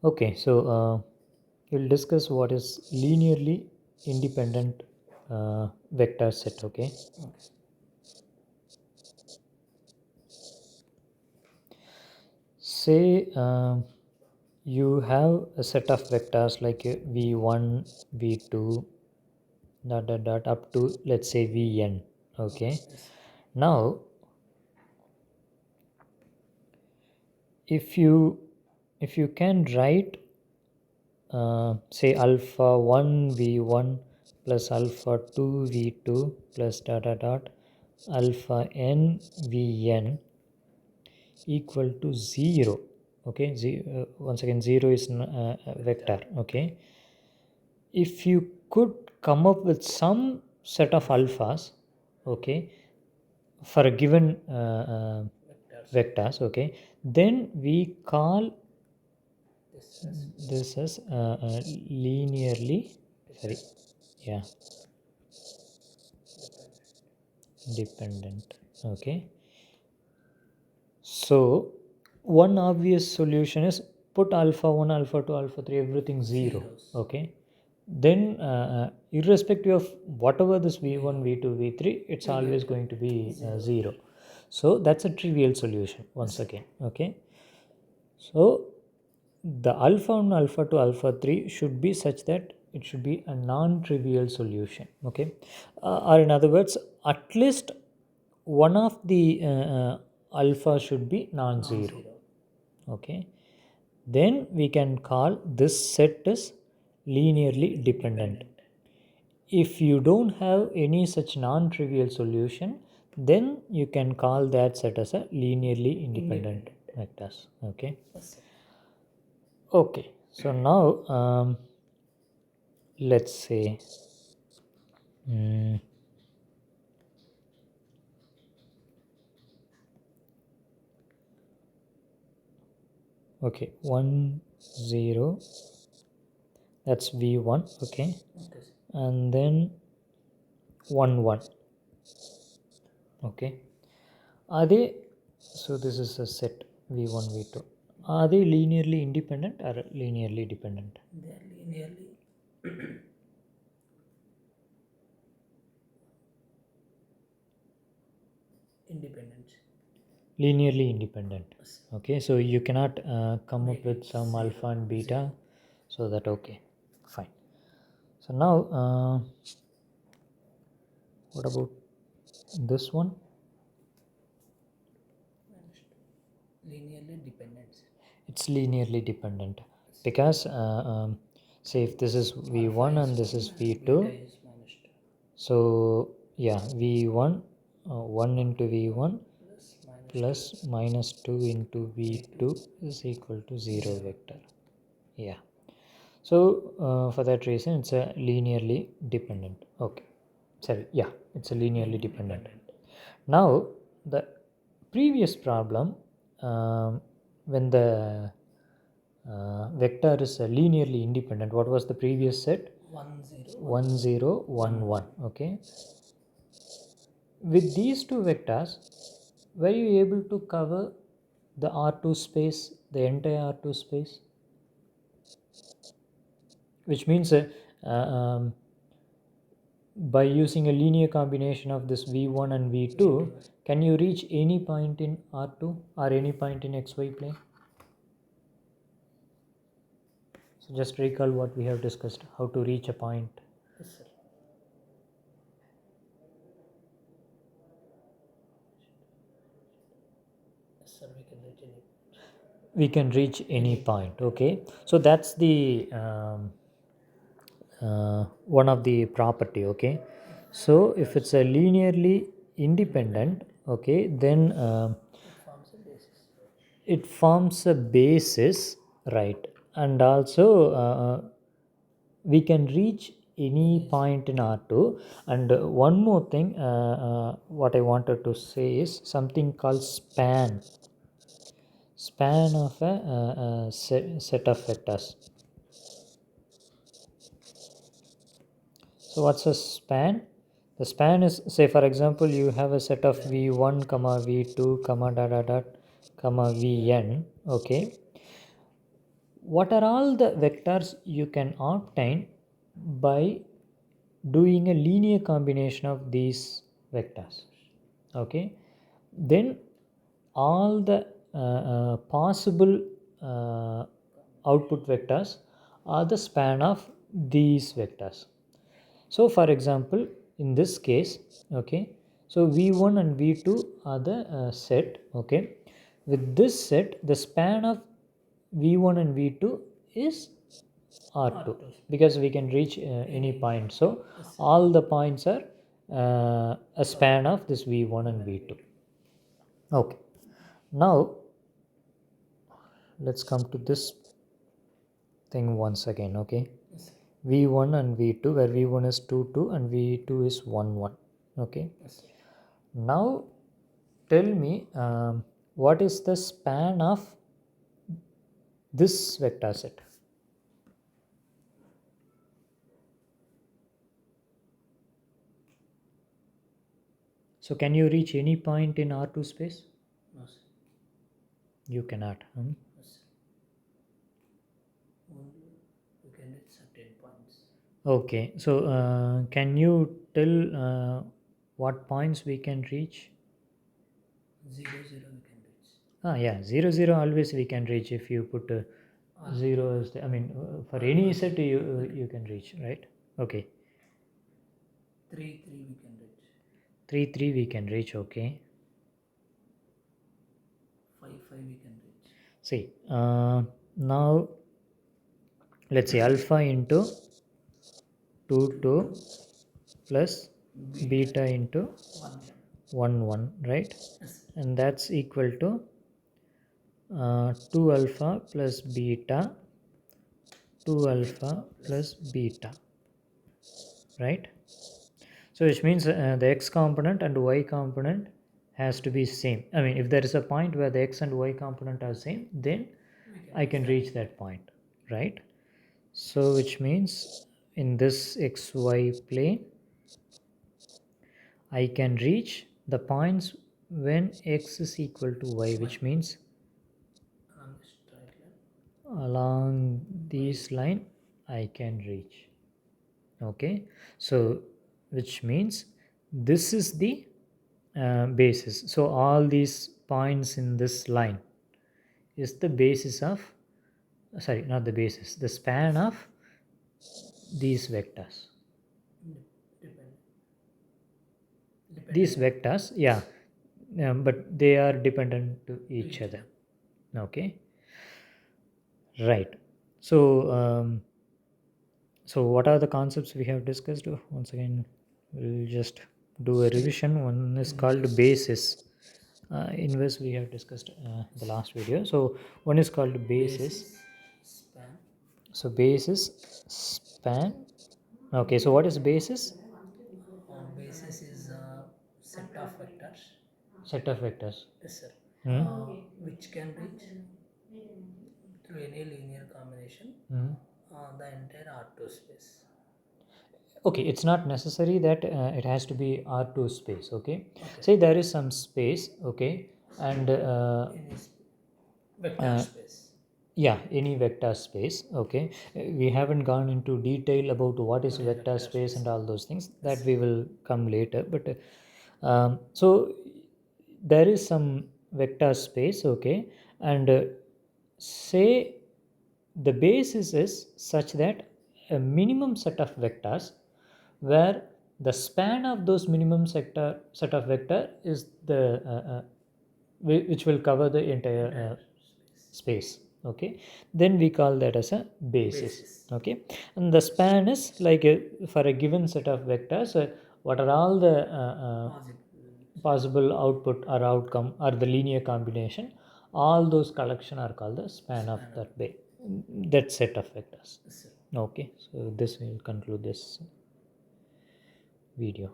Okay, so we'll discuss what is linearly independent vector set. Okay, say you have a set of vectors like v1, v2, dot dot dot up to, let's say, vn. Okay, now if you can write say alpha 1 v1 plus alpha 2 v2 plus dot dot dot alpha n vn equal to 0. Okay, once again 0 is a vector. Okay, if you could come up with some set of alphas, okay, for a given vectors, okay, then we call this as linearly, sorry, yeah, dependent. Okay, so one obvious solution is put alpha 1, alpha 2, alpha 3, everything 0. Okay, then irrespective of whatever this v1, v2, v3, it's always going to be 0. So that's a trivial solution once again. Okay, so the alpha 1, alpha 2, alpha 3 should be such that it should be a non-trivial solution. Okay, or in other words, at least one of the alpha should be non-zero. Okay, then we can call this set as linearly dependent. If you don't have any such non-trivial solution, then you can call that set as a linearly independent vectors. Okay, okay, so now let's say mm, okay, 1 0, that's v1. Okay, and then 1 1. Okay, are they, so this is a set v1 v2, are they linearly independent or linearly dependent? They are linearly independent. Linearly independent. Okay, so you cannot come up with some alpha and beta, so that, okay, fine. So now what about this one? Linearly dependent. It's linearly dependent because say if this is v1 and this is v2, Beta is minus 2 so yeah, v1 1 into v1 plus minus 2 into v2 is equal to 0 vector. Yeah, so for that reason it's a linearly dependent. Okay, sorry, yeah, it's a linearly dependent. Now the previous problem, when the vector is linearly independent, what was the previous set? 1 0 1 0 1 1. Okay, with these two vectors, were you able to cover the R2 space, the entire R2 space? Which means by using a linear combination of this v1 and v2, can you reach any point in R2 or any point in xy plane? So just recall what we have discussed, how to reach a point. Yes, sir. Yes, sir, we can reach any. We can reach any point. Okay, so that's the one of the property. Okay, so if it's a linearly independent, okay, then It forms a basis. it forms a basis, right? And also we can reach any point in R2. And one more thing, what I wanted to say is something called span of a set of vectors. So what's a span? The span is, say for example, you have a set of v1 comma v2 comma dot dot dot comma vn. Okay, what are all the vectors you can obtain by doing a linear combination of these vectors? Okay, then all the possible uh, output vectors are the span of these vectors. So for example, in this case, okay, so v1 and v2 are the set. Okay, with this set, the span of v1 and v2 is r2, because we can reach any point. So all the points are a span of this v1 and v2. Okay, now let's come to this thing once again. Okay, Yes, sir. v1 and v2, where v1 is 2 2 and v2 is 1 1. Okay, Yes, sir. now tell me, what is the span of this vector set? So can you reach any point in R2 space? No, sir. You cannot. Yes, sir. Only you can reach certain points. Okay, so can you tell what points we can reach? 0 0 we can reach. Yeah, 0 0 always we can reach if you put 0 as the, I mean, for any set you can reach, right? Okay, 3 3 we can reach. 3 3 we can reach. Okay, 5 5 we can reach. see, now let's say alpha into 2 2 plus beta into 1 1 1, right? Yes, sir. And that's equal to 2 alpha plus beta, 2 alpha plus beta, right? So which means the x component and y component has to be same. I mean, if there is a point where the x and y component are same, then I can reach that point, right? So which means in this xy plane, I can reach the points when x is equal to y, which means On the straight line. along this line I can reach. Okay, so which means this is the basis. So all these points in this line is the basis of, sorry, not the basis, the span of these vectors. Depend. These vectors, yeah, but they are dependent to each other. Okay, right. So so what are the concepts we have discussed? Once again, we'll just do a revision. One is called basis. Inverse we have discussed the last video. So one is called basis. Span. So basis, span. Okay, so what is basis? Basis is a set of vectors. Set of vectors. Yes, sir. Hmm? Which can reach through any linear combination Hmm. the entire R2 space. Okay, it's not necessary that it has to be R2 space. Okay, Okay. say there is some space. Okay, and Any vector uh, space. yeah, any vector space. Okay, we haven't gone into detail about what is vector space and all those things, that we will come later. But so there is some vector space. Okay, and say the basis is such that a minimum set of vectors where the span of those minimum set of vector is the which will cover the entire space. Okay, then we call that as a basis. Okay, and the span is like for a given set of vectors, what are all the possible output or outcome or the linear combination, all those collection are called the span of that set of vectors. Okay, so this will conclude this video.